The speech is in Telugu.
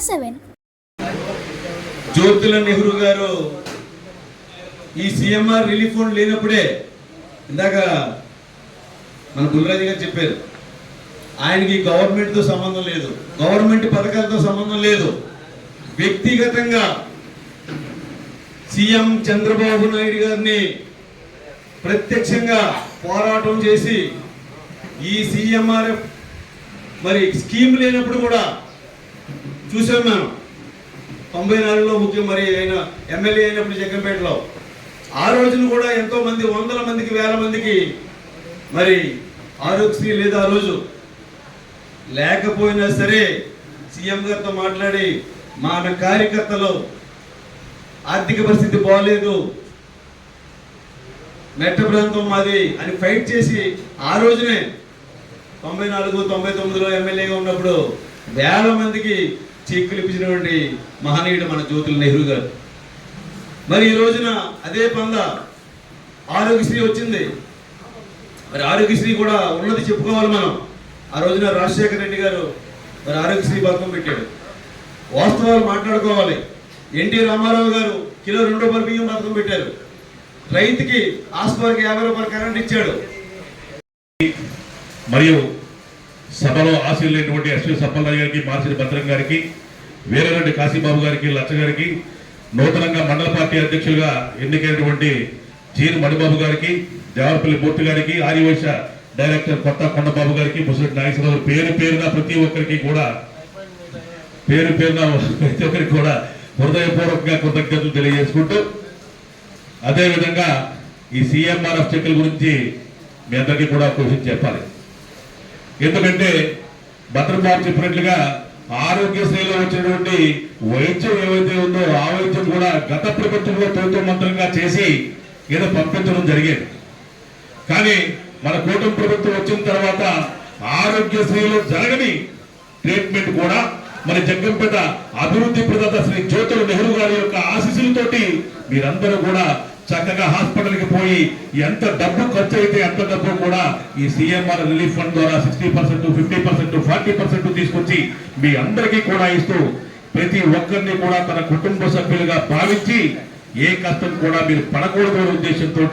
7. జ్యోతిల నెహ్రూ గారు ఈ సిఎంఆర్ రిలీఫ్ ఫండ్ లేనప్పుడే ఇందాక మన బుల్రాజు గారు చెప్పారు, ఆయనకి గవర్నమెంట్తో సంబంధం లేదు, గవర్నమెంట్ పథకాలతో సంబంధం లేదు. వ్యక్తిగతంగా సీఎం చంద్రబాబు నాయుడు గారిని ప్రత్యక్షంగా పోరాటం చేసి ఈ సిఎంఆర్ఎఫ్ మరి స్కీమ్ లేనప్పుడు కూడా చూసాం మనం. 94లో మరి ఆయన ఎమ్మెల్యే అయినప్పుడు జగ్గంపేటలో ఆ రోజున కూడా ఎంతో మంది, వందల మందికి, వేల మందికి మరి ఆరోగ్యశ్రీ లేదు. ఆ రోజు లేకపోయినా సరే సీఎం గారితో మాట్లాడి మన కార్యకర్తలు ఆర్థిక పరిస్థితి బాగలేదు, మెట్ట ప్రాంతం మాది అని ఫైట్ చేసి ఆ రోజునే 94, 99లో ఎమ్మెల్యేగా ఉన్నప్పుడు వేల మందికి చెక్కులు ఇప్పించినటువంటి మహనీయుడు మన జ్యోతుల నెహ్రూ గారు. మరి ఈ రోజున అదే పంద ఆరోగ్యశ్రీ వచ్చింది. మరి ఆరోగ్యశ్రీ కూడా ఉన్నది చెప్పుకోవాలి మనం. ఆ రోజున రాజశేఖర రెడ్డి గారు మరి ఆరోగ్యశ్రీ పథకం పెట్టాడు. వాస్తవాలు మాట్లాడుకోవాలి. ఎన్టీ రామారావు గారు కిలో 2 రూపాయల బియ్యం పథకం పెట్టారు. రైతుకి ఆస్పార్కి 50 రూపాయలు కరెంట్ ఇచ్చాడు. మరియు సభలో ఆశీర్లైనటువంటి ఎస్వి సప్పలరావు గారికి, మార్చిడి భద్రం గారికి, వీరరెడ్డి కాశీబాబు గారికి, లచ్చ గారికి, నూతనంగా మండల పార్టీ అధ్యక్షులుగా ఎన్నికైనటువంటి జీరు మణిబాబు గారికి, దేవరపల్లి మూర్తి గారికి, ఆర్యవైశ్య డైరెక్టర్ కొత్త కొండబాబు గారికి, ముసలి నాగేశ్వరరావు పేరు పేరున ప్రతి ఒక్కరికి కూడా హృదయపూర్వకంగా కృతజ్ఞతలు తెలియజేసుకుంటూ, అదేవిధంగా ఈ సిఎంఆర్ఎఫ్ చెక్కుల గురించి మీ అందరికీ కూడా క్వశ్చన్ చెప్పాలి. ఎందుకంటే భద్రబాబు చెప్పినట్లుగా ఆరోగ్యశ్రీలో వచ్చినటువంటి వైద్యం ఏవైతే ఉందో ఆ వైద్యం కూడా గత ప్రభుత్వంలో ప్రభుత్వ మంత్రంగా చేసి ఏదో పంపించడం జరిగేది. కానీ మన కూటమి ప్రభుత్వం వచ్చిన తర్వాత ఆరోగ్యశ్రీలో జరగని ట్రీట్మెంట్ కూడా మన జగ్గంపేట అభివృద్ధి ప్రదాత శ్రీ జ్యోతుల నెహ్రూ గారి యొక్క ఆశీస్సులతోటి మీరందరూ కూడా చక్కగా హాస్పిటల్కి పోయి ఎంత డబ్బు ఖర్చు అయితే అంత డబ్బు కూడా ఈ సిఎంఆర్ రిలీఫ్ ఫండ్ ద్వారా 60%, 50%, 40% తీసుకొచ్చి మీ అందరికీ కూడా ఇస్తూ ప్రతి ఒక్కరిని కూడా తన కుటుంబ సభ్యులుగా భావించి ఏ కష్టం కూడా మీరు పడకూడదు అనే ఉద్దేశంతో